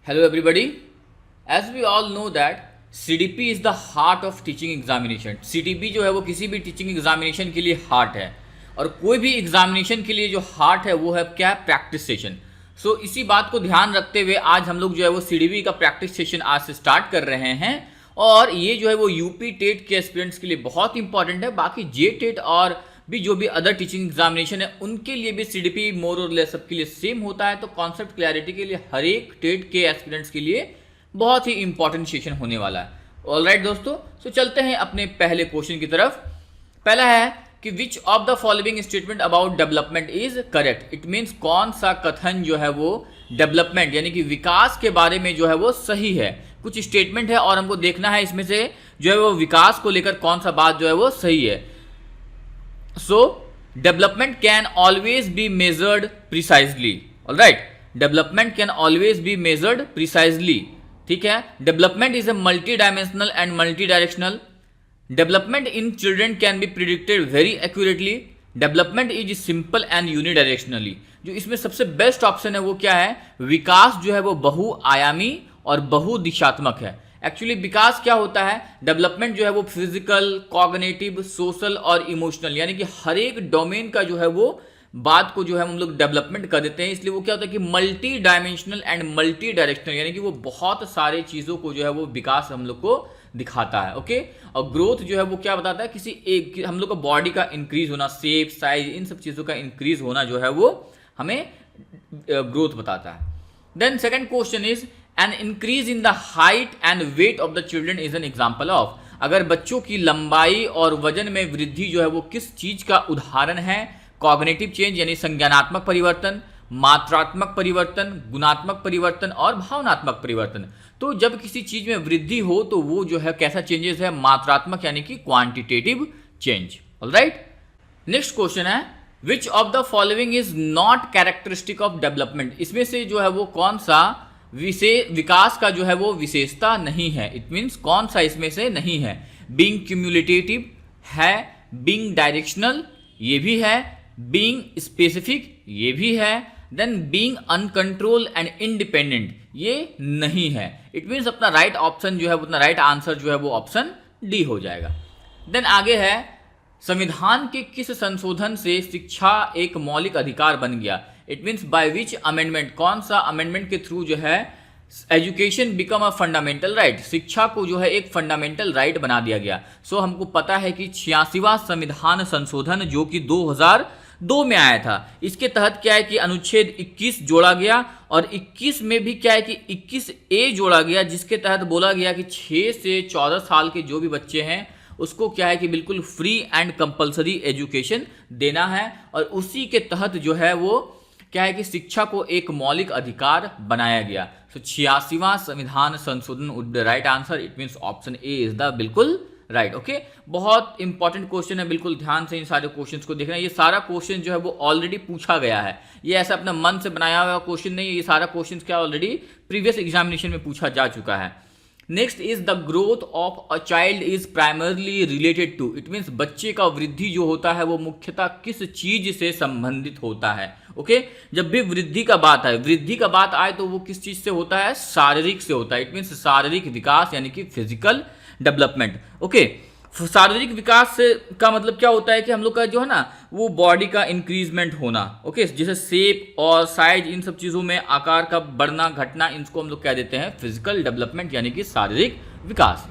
Hello everybody. As we all know that CDP is the heart of teaching examination. CDP जो है वो किसी भी टीचिंग एग्जामिनेशन के लिए हार्ट है और कोई भी एग्जामिनेशन के लिए जो हार्ट है वो है क्या, प्रैक्टिस सेशन। सो इसी बात को ध्यान रखते हुए आज हम लोग जो है वो CDP का प्रैक्टिस सेशन आज से स्टार्ट कर रहे हैं और ये जो है वो यूपी टेट के एस्पिरेंट्स के लिए बहुत इंपॉर्टेंट है। बाकी जे टेट और भी जो भी अदर टीचिंग एग्जामिनेशन है उनके लिए भी CDP मोर और लेस सबके लिए सेम होता है। तो कॉन्सेप्ट क्लैरिटी के लिए हर एक टेट के एस्पिरेंट्स के लिए बहुत ही इंपॉर्टेंट सेशन होने वाला है। ऑलराइट दोस्तों, सो चलते हैं अपने पहले क्वेश्चन की तरफ। पहला है कि विच of the following statement about development is correct. It means कौन सा कथन जो है वो डेवलपमेंट यानी कि विकास के बारे में जो है वो सही है। कुछ स्टेटमेंट है और हमको देखना है इसमें से जो है वो विकास को लेकर कौन सा बात जो है वो सही है। So development can always be measured precisely. All right, development can always be measured precisely. ठीक है, development is a multi-dimensional and multi-directional. Development in children can be predicted very accurately. Development is simple and unidirectionally. जो इसमें सबसे best option है वो क्या है, विकास जो है वो बहुआयामी और बहुदिशात्मक है। एक्चुअली विकास क्या होता है, डेवलपमेंट जो है वो फिजिकल, कॉग्निटिव, सोशल और इमोशनल यानी कि हर एक डोमेन का जो है वो बात को जो है हम लोग डेवलपमेंट कर देते हैं। इसलिए वो क्या होता है कि multi dimensional and multi directional यानी कि वो बहुत सारे चीज़ों को जो है वो विकास हम लोग को दिखाता है। ओके, और ग्रोथ जो है वो क्या बताता है, किसी एक हम लोग का बॉडी का इंक्रीज होना, शेप, साइज, इन सब चीज़ों का इंक्रीज होना जो है वो हमें ग्रोथ बताता है। Then second question is an increase in the height and weight of the children is an example of. अगर बच्चों की लंबाई और वजन में वृद्धि जो है वो किस चीज का उदाहरण है, कॉग्निटिव चेंज यानी संज्ञानात्मक परिवर्तन, मात्रात्मक परिवर्तन, गुणात्मक परिवर्तन और भावनात्मक परिवर्तन। तो जब किसी चीज में वृद्धि हो तो वो जो है कैसा चेंजेस है, मात्रात्मक यानी कि quantitative change. Alright, next question है which of the following is not characteristic of development. इसमें से जो है वो कौन सा विकास का जो है वो विशेषता नहीं है। इट मीन्स कौन सा इसमें से नहीं है। बीइंग क्यूमुलेटिव है, बीइंग डायरेक्शनल ये भी है, बीइंग स्पेसिफिक ये भी है, then being uncontrol and independent ये नहीं है। इट मीन्स अपना राइट ऑप्शन जो है अपना राइट आंसर जो है वो ऑप्शन डी हो जाएगा। देन आगे है संविधान के किस संशोधन से शिक्षा एक मौलिक अधिकार बन गया। It means by which amendment, कौन सा अमेंडमेंट के थ्रू जो है education become a fundamental right, शिक्षा को जो है एक फंडामेंटल राइट बना दिया गया। सो हमको पता है कि 86वां संविधान संशोधन जो कि 2002 में आया था, इसके तहत क्या है कि अनुच्छेद 21 जोड़ा गया और 21 में भी क्या है कि 21A जोड़ा गया, जिसके तहत बोला गया कि 6 से 14 साल के जो भी बच्चे हैं उसको क्या है कि बिल्कुल फ्री एंड कंपलसरी एजुकेशन देना है और उसी के तहत जो है वो क्या है कि शिक्षा को एक मौलिक अधिकार बनाया गया। तो 86वां संविधान संशोधन would be right answer. It means option A is the बिल्कुल राइट। ओके, बहुत इंपॉर्टेंट क्वेश्चन है, बिल्कुल ध्यान से इन सारे क्वेश्चंस को देखना है। ये सारा क्वेश्चन जो है वो ऑलरेडी पूछा गया है, ये ऐसा अपना मन से बनाया हुआ क्वेश्चन नहीं है। ये सारा क्वेश्चन क्या ऑलरेडी प्रीवियस एग्जामिनेशन में पूछा जा चुका है। Next is the growth of a child is primarily related to. It means बच्चे का वृद्धि जो होता है वो मुख्यतः किस चीज से संबंधित होता है। ओके, जब भी वृद्धि का बात आए, वृद्धि का बात आए तो वो किस चीज से होता है, शारीरिक से होता है। इट मीन्स शारीरिक विकास यानी कि फिजिकल डेवलपमेंट। ओके, शारीरिक विकास से का मतलब क्या होता है कि हम लोग का जो है ना वो बॉडी का इंक्रीजमेंट होना। ओके, जैसे शेप और साइज, इन सब चीज़ों में आकार का बढ़ना घटना, इनको हम लोग कह देते हैं फिजिकल डेवलपमेंट यानी कि शारीरिक विकास।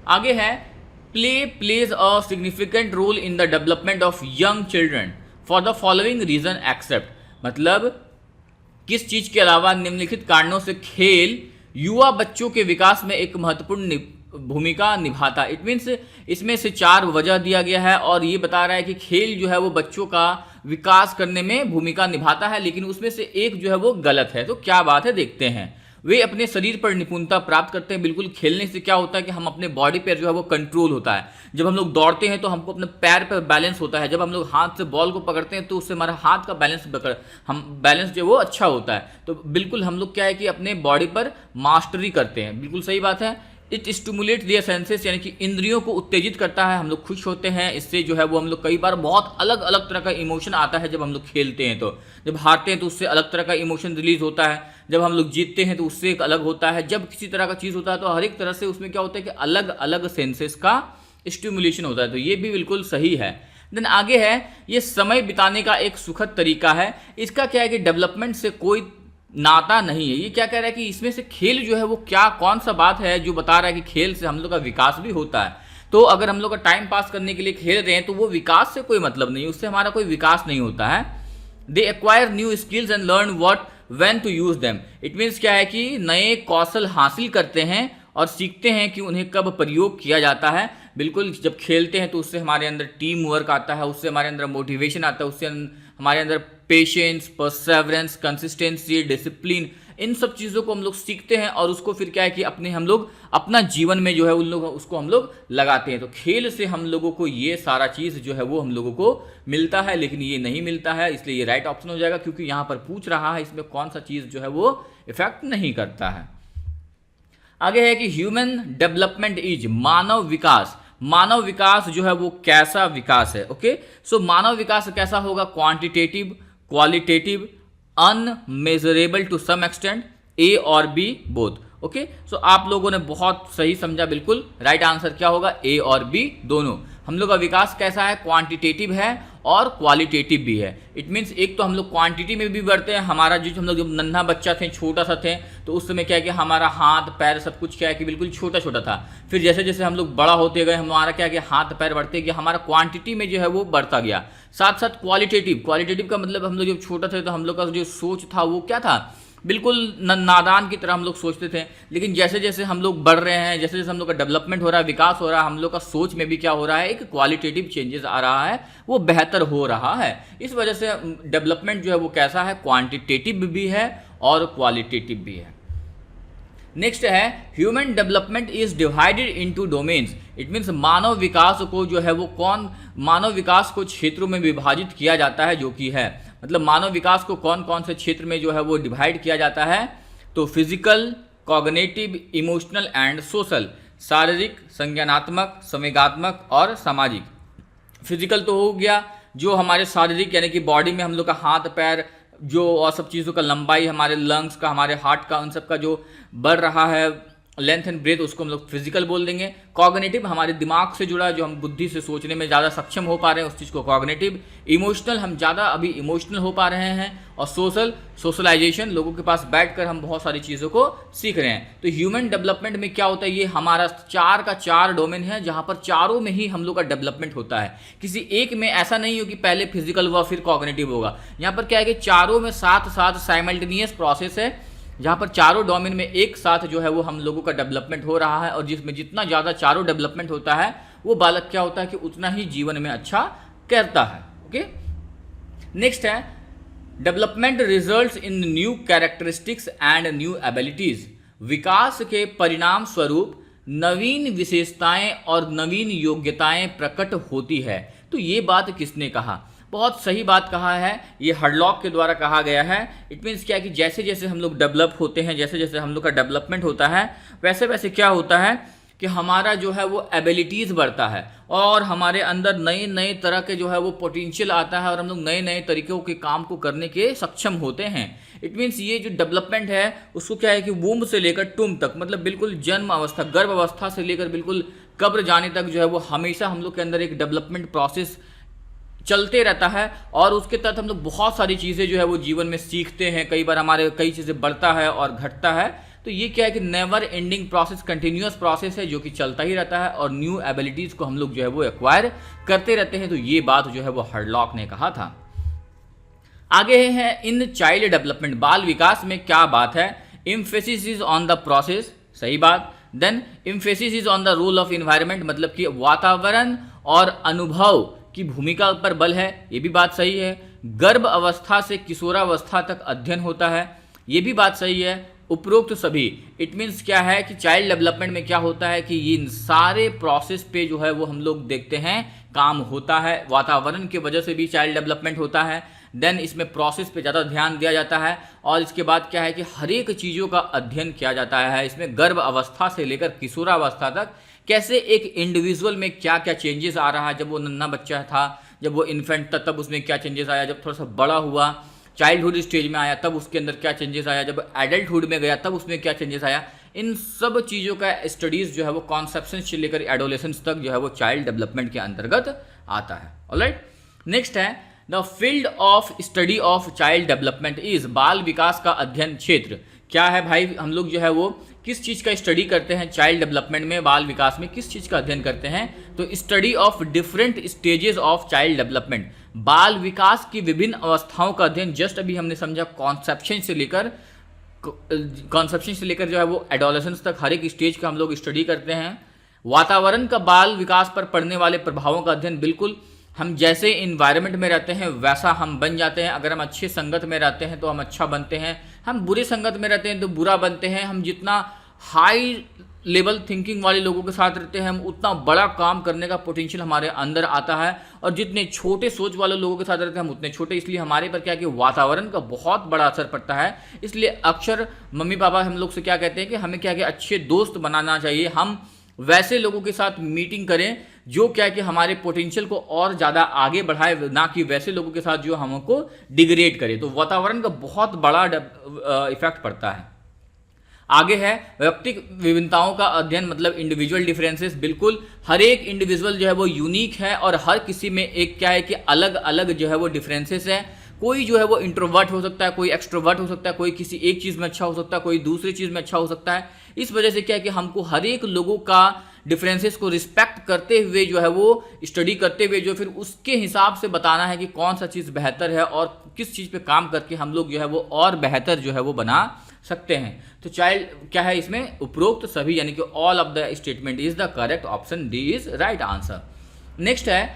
आगे है plays a significant role in the development of young children for the following reason except. मतलब किस चीज़ के अलावा निम्नलिखित कारणों से खेल युवा बच्चों के विकास में एक महत्वपूर्ण भूमिका निभाता। इट मीन्स इसमें से 4 वजह दिया गया है और ये बता रहा है कि खेल जो है वो बच्चों का विकास करने में भूमिका निभाता है, लेकिन उसमें से एक जो है वो गलत है। तो क्या बात है देखते हैं। वे अपने शरीर पर निपुणता प्राप्त करते हैं। बिल्कुल, खेलने से क्या होता है कि हम अपने बॉडी पर जो है वो कंट्रोल होता है। जब हम लोग दौड़ते हैं तो हमको अपने पैर पर बैलेंस होता है। जब हम लोग हाथ से बॉल को पकड़ते हैं तो उससे हमारा हाथ का बैलेंस जो है वो अच्छा होता है। तो बिल्कुल हम लोग क्या है कि अपने बॉडी पर मास्टरी करते हैं। बिल्कुल सही बात है। इट स्टिमुलेट दियर सेंसेस, यानी कि इंद्रियों को उत्तेजित करता है, हम लोग खुश होते हैं इससे, जो है वो हम लोग कई बार बहुत अलग अलग तरह का इमोशन आता है जब हम लोग खेलते हैं। तो जब हारते हैं तो उससे अलग तरह का इमोशन रिलीज होता है, जब हम लोग जीतते हैं तो उससे एक अलग होता है, जब किसी तरह का चीज़ होता है तो हर एक तरह से उसमें क्या होता है कि अलग अलग सेंसेस का स्टिमुलेशन होता है। तो ये भी बिल्कुल सही है। देन आगे है, ये समय बिताने का एक सुखद तरीका है। इसका क्या है कि डेवलपमेंट से कोई नाता नहीं है। ये क्या कह रहा है कि इसमें से खेल जो है वो क्या कौन सा बात है जो बता रहा है कि खेल से हम लोग का विकास भी होता है। तो अगर हम लोग का टाइम पास करने के लिए खेल रहे हैं तो वो विकास से कोई मतलब नहीं, उससे हमारा कोई विकास नहीं होता है। They acquire new skills and learn what when to use them. It means क्या है कि नए कौशल हासिल करते हैं और सीखते हैं कि उन्हें कब प्रयोग किया जाता है। बिल्कुल, जब खेलते हैं तो उससे हमारे अंदर टीम वर्क आता है, उससे हमारे अंदर मोटिवेशन आता है, उससे हमारे अंदर पेशेंस, परसेवरेंस, कंसिस्टेंसी, डिसिप्लिन, इन सब चीज़ों को हम लोग सीखते हैं और उसको फिर क्या है कि हम लोग अपना जीवन में जो है उन लोग उसको हम लोग लगाते हैं। तो खेल से हम लोगों को ये सारा चीज़ जो है वो हम लोगों को मिलता है, लेकिन ये नहीं मिलता है, इसलिए ये राइट ऑप्शन हो जाएगा, क्योंकि यहाँ पर पूछ रहा है इसमें कौन सा चीज़ जो है वो इफेक्ट नहीं करता है। आगे है कि ह्यूमन डेवलपमेंट इज मानव विकास। मानव विकास जो है वो कैसा विकास है? ओके, सो मानव विकास कैसा होगा? Quantitative, qualitative, unmeasurable to some extent, A और बी बोथ। ओके, सो आप लोगों ने बहुत सही समझा, बिल्कुल राइट आंसर क्या होगा? ए और बी दोनों। हम लोग का विकास कैसा है? क्वांटिटेटिव है और क्वालिटेटिव भी है। इट मीन्स एक तो हम लोग क्वांटिटी में भी बढ़ते हैं, हमारा जो हम लोग जब नन्हा बच्चा थे, छोटा सा थे, तो उस समय क्या है कि हमारा हाथ पैर सब कुछ क्या है कि बिल्कुल छोटा छोटा था। फिर जैसे जैसे हम लोग बड़ा होते गए, हमारा क्या है कि हाथ पैर बढ़ते गए, हमारा क्वांटिटी में जो है वो बढ़ता गया। साथ साथ क्वालिटेटिव, क्वालिटेटिव का मतलब हम लोग जब छोटा थे तो हम लोग का जो सोच था वो क्या था? बिल्कुल नादान की तरह हम लोग सोचते थे। लेकिन जैसे जैसे हम लोग बढ़ रहे हैं, जैसे जैसे हम लोग का डेवलपमेंट हो रहा है, विकास हो रहा है, हम लोग का सोच में भी क्या हो रहा है? एक क्वालिटेटिव चेंजेस आ रहा है, वो बेहतर हो रहा है। इस वजह से डेवलपमेंट जो है वो कैसा है? क्वांटिटेटिव भी है और क्वालिटेटिव भी है। नेक्स्ट है, human development is divided into domains. It means मानव विकास को जो है वो मानव विकास को क्षेत्रों में विभाजित किया जाता है, जो कि है मतलब मानव विकास को कौन कौन से क्षेत्र में जो है वो डिवाइड किया जाता है? तो physical, cognitive, emotional and social. शारीरिक, संज्ञानात्मक, संवेगात्मक और सामाजिक। फिजिकल तो हो गया, जो हमारे शारीरिक यानी कि बॉडी में हम लोग का हाथ पैर जो और सब चीज़ों का लंबाई, हमारे लंग्स का, हमारे हार्ट का, उन सब का जो बढ़ रहा है लेंथ एंड ब्रेथ, उसको हम लोग फिजिकल बोल देंगे। कॉग्निटिव हमारे दिमाग से जुड़ा, जो हम बुद्धि से सोचने में ज़्यादा सक्षम हो पा रहे हैं, उस चीज़ को कॉग्निटिव। इमोशनल, हम ज़्यादा अभी इमोशनल हो पा रहे हैं। और सोशल, सोशलाइजेशन, लोगों के पास बैठकर हम बहुत सारी चीज़ों को सीख रहे हैं। तो ह्यूमन डेवलपमेंट में क्या होता है? ये हमारा 4 का 4 डोमेन है, जहाँ पर चारों में ही हम लोग का डेवलपमेंट होता है। किसी एक में ऐसा नहीं हो कि पहले फिजिकल हुआ फिर कॉग्निटिव होगा। यहाँ पर क्या है कि चारों में साथ साथ साइमल्टेनियस प्रोसेस है, जहाँ पर चारों डोमेन में एक साथ जो है वो हम लोगों का डेवलपमेंट हो रहा है। और जिसमें जितना ज़्यादा चारों डेवलपमेंट होता है, वो बालक क्या होता है कि उतना ही जीवन में अच्छा करता है। ओके, नेक्स्ट है, development results in new characteristics and new abilities. विकास के परिणाम स्वरूप नवीन विशेषताएं और नवीन योग्यताएं प्रकट होती है। तो ये बात किसने कहा? बहुत सही बात कहा है, ये हडलॉक के द्वारा कहा गया है। इट मीन्स क्या है कि जैसे जैसे हम लोग डेवलप होते हैं, जैसे जैसे हम लोग का डेवलपमेंट होता है, वैसे वैसे क्या होता है कि हमारा जो है वो एबिलिटीज़ बढ़ता है और हमारे अंदर नए नए तरह के जो है वो पोटेंशियल आता है और हम लोग नए नए तरीक़ों के काम को करने के सक्षम होते हैं। इट मीन्स ये जो डेवलपमेंट है उसको क्या है कि वूम्ब से लेकर टूम तक, मतलब बिल्कुल जन्म अवस्था, गर्भ अवस्था से लेकर बिल्कुल कब्र जाने तक जो है वो हमेशा हम लोग के अंदर एक डेवलपमेंट प्रोसेस चलते रहता है। और उसके तहत हम लोग बहुत सारी चीज़ें जो है वो जीवन में सीखते हैं। कई बार हमारे कई चीज़ें बढ़ता है और घटता है। तो ये क्या है कि never ending process, continuous process है जो कि चलता ही रहता है और न्यू एबिलिटीज़ को हम लोग जो है वो एक्वायर करते रहते हैं। तो ये बात जो है वो हडलॉक ने कहा था। आगे है इन चाइल्ड डेवलपमेंट, बाल विकास में क्या बात है? Emphasis is on the process, सही बात। Then emphasis is on the role of environment, मतलब कि वातावरण और अनुभव की भूमिका पर बल है, ये भी बात सही है। गर्भ अवस्था से किशोरावस्था तक अध्ययन होता है, ये भी बात सही है। उपरोक्त सभी, इट मीन्स क्या है कि चाइल्ड डेवलपमेंट में क्या होता है कि ये इन सारे प्रोसेस पे जो है वो हम लोग देखते हैं काम होता है। वातावरण की वजह से भी चाइल्ड डेवलपमेंट होता है, देन इसमें प्रोसेस पे ज़्यादा ध्यान दिया जाता है, और इसके बाद क्या है कि हर एक चीज़ों का अध्ययन किया जाता है। इसमें गर्भ अवस्था से लेकर किशोरावस्था तक कैसे एक इंडिविजुअल में क्या क्या चेंजेस आ रहा है, जब वो नन्हा बच्चा था, जब वो इन्फेंट था तब उसमें क्या चेंजेस आया, जब थोड़ा सा बड़ा हुआ चाइल्डहुड स्टेज में आया तब उसके अंदर क्या चेंजेस आया, जब एडल्टहुड में गया तब उसमें क्या चेंजेस आया। इन सब चीज़ों का स्टडीज़ जो है वो कॉन्सेप्शन से लेकर एडोलेसेंस तक जो है वो चाइल्ड डेवलपमेंट के अंतर्गत आता है। ऑलराइट, नेक्स्ट है the field of study of child development is, बाल विकास का अध्ययन क्षेत्र क्या है भाई। हम लोग जो है वो किस चीज़ का स्टडी करते हैं चाइल्ड डेवलपमेंट में, बाल विकास में किस चीज़ का अध्ययन करते हैं, तो study of different stages of child development, बाल विकास की विभिन्न अवस्थाओं का अध्ययन। जस्ट अभी हमने समझा कॉन्सेप्शन से लेकर जो है वो एडोलेसेंस तक हर एक स्टेज का हम लोग स्टडी करते हैं। वातावरण का बाल विकास पर पड़ने वाले प्रभावों का अध्ययन, बिल्कुल हम जैसे इन्वायरमेंट में रहते हैं वैसा हम बन जाते हैं। अगर हम अच्छे संगत में रहते हैं तो हम अच्छा बनते हैं, हम बुरे संगत में रहते हैं तो बुरा बनते हैं। हम जितना हाई लेवल थिंकिंग वाले लोगों के साथ रहते हैं हम उतना बड़ा काम करने का पोटेंशियल हमारे अंदर आता है, और जितने छोटे सोच वाले लोगों के साथ रहते हैं हम उतने छोटे। इसलिए हमारे पर क्या कि वातावरण का बहुत बड़ा असर पड़ता है। इसलिए अक्सर मम्मी पापा हम लोग से क्या कहते हैं कि हमें क्या कि अच्छे दोस्त बनाना चाहिए, हम वैसे लोगों के साथ मीटिंग करें जो क्या कि हमारे पोटेंशियल को और ज़्यादा आगे बढ़ाए, ना कि वैसे लोगों के साथ जो हमको डिग्रेड करे। तो वातावरण का बहुत बड़ा इफेक्ट पड़ता है। आगे है व्यक्तिगत विभिन्नताओं का अध्ययन, मतलब इंडिविजुअल डिफरेंसेस। बिल्कुल हर एक इंडिविजुअल जो है वो यूनिक है, और हर किसी में एक क्या है कि अलग अलग जो है वो डिफरेंसेस है। कोई जो है वो इंट्रोवर्ट हो सकता है, कोई एक्सट्रोवर्ट हो सकता है, कोई किसी एक चीज़ में अच्छा हो सकता है, कोई दूसरी चीज़ में अच्छा हो सकता है। इस वजह से क्या है कि हमको हर एक लोगों का डिफरेंसेस को रिस्पेक्ट करते हुए जो है वो स्टडी करते हुए जो फिर उसके हिसाब से बताना है कि कौन सा चीज़ बेहतर है और किस चीज़ पे काम करके हम लोग जो है वो और बेहतर जो है वो बना सकते हैं। तो चाइल्ड क्या है इसमें उपरोक्त सभी, यानी कि all of the statement is the correct, option D is right answer. Next है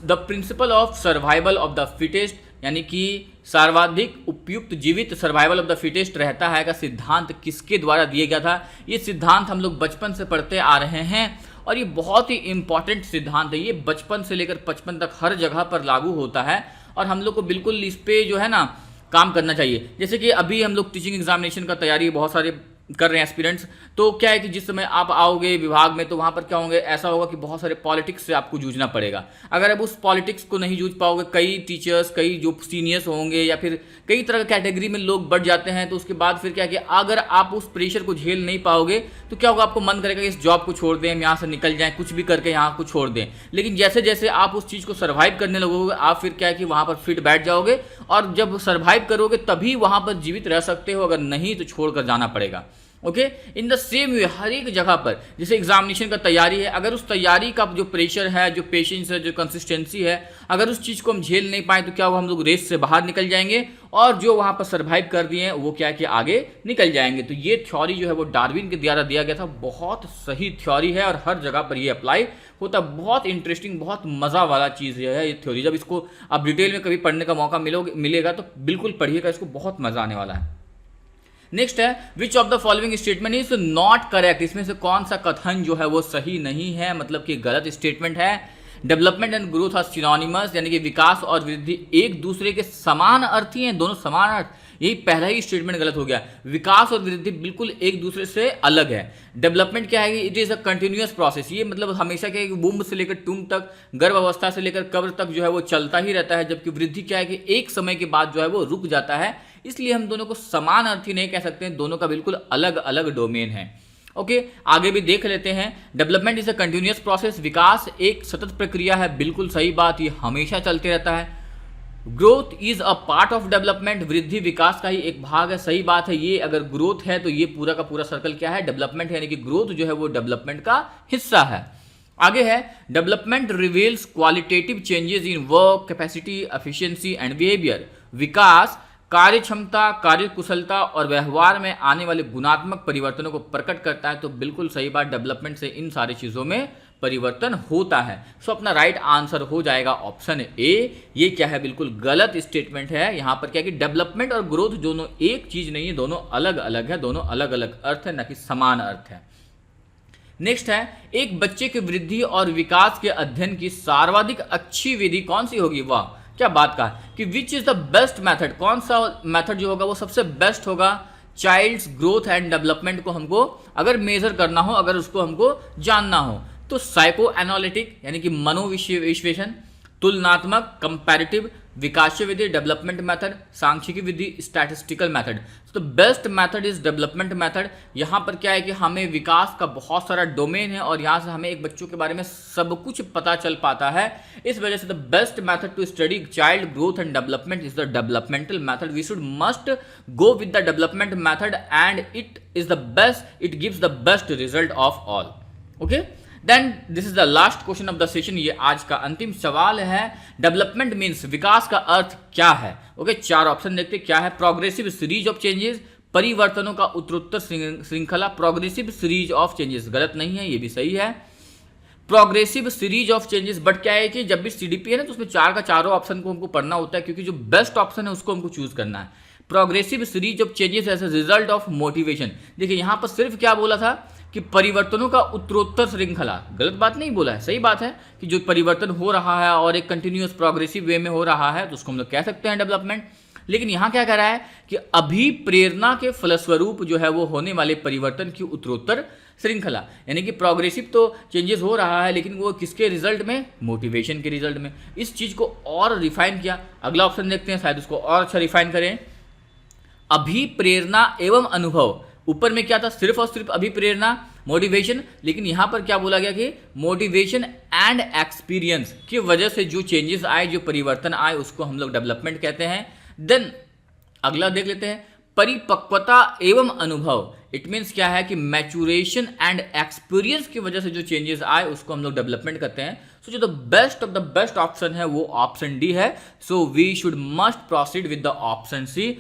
the principle of survival of the fittest, यानी कि सर्वाधिक उपयुक्त जीवित, सर्वाइवल ऑफ द फिटेस्ट रहता है का सिद्धांत किसके द्वारा दिया गया था। ये सिद्धांत हम लोग बचपन से पढ़ते आ रहे हैं और ये बहुत ही इंपॉर्टेंट सिद्धांत है। ये बचपन से लेकर 55 तक हर जगह पर लागू होता है और हम लोग को बिल्कुल इस पे जो है ना काम करना चाहिए। जैसे कि अभी हम लोग टीचिंग एग्जामिनेशन का तैयारी बहुत सारे कर रहे हैं एस्पिरेंट्स, तो क्या है कि जिस समय आप आओगे विभाग में तो वहाँ पर क्या होंगे, ऐसा होगा कि बहुत सारे पॉलिटिक्स से आपको जूझना पड़ेगा। अगर आप उस पॉलिटिक्स को नहीं जूझ पाओगे, कई टीचर्स, कई जो सीनियर्स होंगे या फिर कई तरह के कैटेगरी में लोग बढ़ जाते हैं, तो उसके बाद फिर क्या है कि अगर आप उस प्रेशर को झेल नहीं पाओगे तो क्या होगा, आपको मन करेगा कि इस जॉब को छोड़ दें, हम यहाँ से निकल जाएँ, कुछ भी करके यहाँ को छोड़ दें। लेकिन जैसे जैसे आप उस चीज़ को सर्वाइव करने लगोगे आप फिर क्या है कि वहाँ पर फिट बैठ जाओगे और जब सर्वाइव करोगे तभी वहाँ पर जीवित रह सकते हो, अगर नहीं तो छोड़ कर जाना पड़ेगा। Okay, in the same way हर एक जगह पर जैसे एग्जामिनेशन का तैयारी है, अगर उस तैयारी का जो प्रेशर है, जो पेशेंस है, जो कंसिस्टेंसी है, अगर उस चीज़ को हम झेल नहीं पाए तो क्या होगा, हम लोग रेस से बाहर निकल जाएंगे और जो वहाँ पर सर्वाइव कर दिए हैं वो क्या है कि आगे निकल जाएंगे। तो ये थ्योरी जो है वो डार्विन के द्वारा दिया गया था, बहुत सही थ्योरी है और हर जगह पर ये अप्लाई होता। बहुत इंटरेस्टिंग, बहुत मज़ा वाला चीज़ है ये थ्योरी। जब इसको आप डिटेल में कभी पढ़ने का मौका मिलेगा तो बिल्कुल पढ़िएगा, इसको बहुत मज़ा आने वाला है। नेक्स्ट है which of the following statement is not correct, इसमें से कौन सा कथन जो है वो सही नहीं है, मतलब कि गलत स्टेटमेंट है। Development and growth are synonymous, यानी कि विकास और वृद्धि एक दूसरे के समान अर्थी हैं, दोनों समान अर्थ। यही पहला ही स्टेटमेंट गलत हो गया। विकास और वृद्धि बिल्कुल एक दूसरे से अलग है। डेवलपमेंट क्या है, it is a continuous process, ये मतलब हमेशा क्या है कि वुम्ब से लेकर टूम तक, गर्भ अवस्था से लेकर कब्र तक जो है वो चलता ही रहता है, जबकि वृद्धि क्या है कि एक समय के बाद जो है वो रुक जाता है। इसलिए हम दोनों को समान अर्थी नहीं कह सकते, दोनों का बिल्कुल अलग अलग डोमेन है। ओके, आगे भी देख लेते हैं। Development is a continuous process, विकास एक सतत प्रक्रिया है, बिल्कुल सही बात, ये हमेशा चलते रहता है। Growth is a part of development, वृद्धि विकास का ही एक भाग है, सही बात है। ये अगर ग्रोथ है तो ये पूरा का पूरा सर्कल क्या है, डेवलपमेंट है, यानी कि ग्रोथ जो है वो डेवलपमेंट का हिस्सा है। आगे है development reveals qualitative changes in work capacity, efficiency and behaviour, विकास कार्य क्षमता, कार्य कुशलता और व्यवहार में आने वाले गुणात्मक परिवर्तनों को प्रकट करता है। तो बिल्कुल सही बात, डेवलपमेंट से इन सारी चीज़ों में परिवर्तन होता है। सो अपना राइट आंसर हो जाएगा ऑप्शन ए। ये क्या है, बिल्कुल गलत स्टेटमेंट है। यहाँ पर क्या है कि डेवलपमेंट और ग्रोथ दोनों एक चीज़ नहीं है, दोनों अलग अलग है, दोनों अलग अलग अर्थ है, न कि समान अर्थ है। नेक्स्ट है एक बच्चे की वृद्धि और विकास के अध्ययन की सर्वाधिक अच्छी विधि कौन सी होगी। वाह, क्या बात कहा कि which is the best method, कौन सा मेथड जो होगा वो सबसे बेस्ट होगा चाइल्ड्स ग्रोथ एंड डेवलपमेंट को हमको अगर मेजर करना हो, अगर उसको हमको जानना हो, तो साइको एनालिटिक यानी कि मनोविश्लेषण, तुलनात्मक कंपैरेटिव, विकासीय विधि डेवलपमेंट मेथड, सांख्यिकी विधि स्टैटिस्टिकल मेथड। तो best method is development method. यहाँ पर क्या है कि हमें विकास का बहुत सारा डोमेन है और यहाँ से हमें एक बच्चों के बारे में सब कुछ पता चल पाता है। इस वजह से the best method to study child growth and development is the developmental method. We should must go with the development method and it is the best, it gives the best result of all. Okay, then this is the last question of the session. ये आज का अंतिम सवाल है, development means विकास का अर्थ क्या है। Okay, चार ऑप्शन देखते क्या है। प्रोग्रेसिव सीरीज ऑफ चेंजेस, परिवर्तनों का उत्तरोत्तर श्रृंखला। प्रोग्रेसिव सीरीज ऑफ चेंजेस गलत नहीं है, ये भी सही है, progressive series of changes. But क्या है कि जब भी सीडीपी है ना तो उसमें चार का चारों ऑप्शन को हमको पढ़ना होता है, क्योंकि जो बेस्ट ऑप्शन है उसको हमको चूज करना है। Progressive series of changes as a result of motivation. देखिए यहाँ पर सिर्फ क्या बोला था कि परिवर्तनों का उत्तरोत्तर श्रृंखला, गलत बात नहीं बोला है, सही बात है कि जो परिवर्तन हो रहा है और एक कंटिन्यूअस प्रोग्रेसिव वे में हो रहा है तो उसको हम लोग कह सकते हैं डेवलपमेंट। लेकिन यहाँ क्या कह रहा है कि अभिप्रेरणा के फलस्वरूप जो है वो होने वाले परिवर्तन की उत्तरोत्तर श्रृंखला, यानी कि प्रोग्रेसिव तो चेंजेस हो रहा है लेकिन वो किसके रिजल्ट में, मोटिवेशन के रिजल्ट में। इस चीज को और रिफाइन किया। अगला ऑप्शन देखते हैं, शायद उसको और अच्छा रिफाइन करें। अभिप्रेरणा एवं अनुभव, ऊपर में क्या था, सिर्फ और सिर्फ अभिप्रेरणा मोटिवेशन, लेकिन यहां पर क्या बोला गया कि मोटिवेशन एंड एक्सपीरियंस की वजह से जो चेंजेस आए, जो परिवर्तन आए, उसको हम लोग डेवलपमेंट कहते हैं। देन अगला देख लेते हैं, परिपक्वता एवं अनुभव। इट मीन्स क्या है कि मैचुरेशन एंड एक्सपीरियंस की वजह से जो चेंजेस आए उसको हम लोग डेवलपमेंट करते हैं। सो जो the best of the best option है वो ऑप्शन डी है। So we should must proceed with the option C.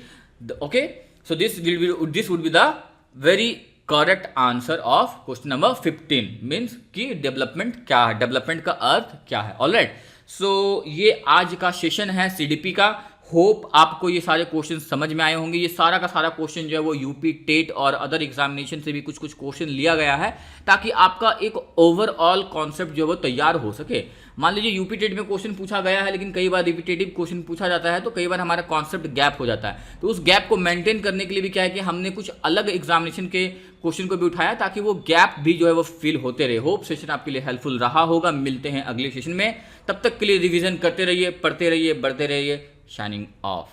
Okay, so this would be the very correct answer of question number 15। Means कि development क्या है, development का अर्थ क्या है। Alright, सो ये आज का सेशन है सीडीपी का। होप आपको ये सारे क्वेश्चन समझ में आए होंगे। ये सारा का सारा क्वेश्चन जो है वो यूपी टेट और अदर एग्जामिनेशन से भी कुछ कुछ क्वेश्चन लिया गया है, ताकि आपका एक ओवरऑल कॉन्सेप्ट जो है वो तैयार हो सके। मान लीजिए यूपी टेट में क्वेश्चन पूछा गया है लेकिन कई बार रिपीटेटिव क्वेश्चन पूछा जाता है, तो कई बार हमारा कॉन्सेप्ट गैप हो जाता है। तो उस गैप को मेंटेन करने के लिए भी क्या है कि हमने कुछ अलग एग्जामिनेशन के क्वेश्चन को भी उठाया, ताकि वो गैप भी जो है वो फिल होते रहे। होप सेशन आपके लिए हेल्पफुल रहा होगा। मिलते हैं अगले सेशन में, तब तक के लिए रिविजन करते रहिए, पढ़ते रहिए, बढ़ते रहिए। Shining of.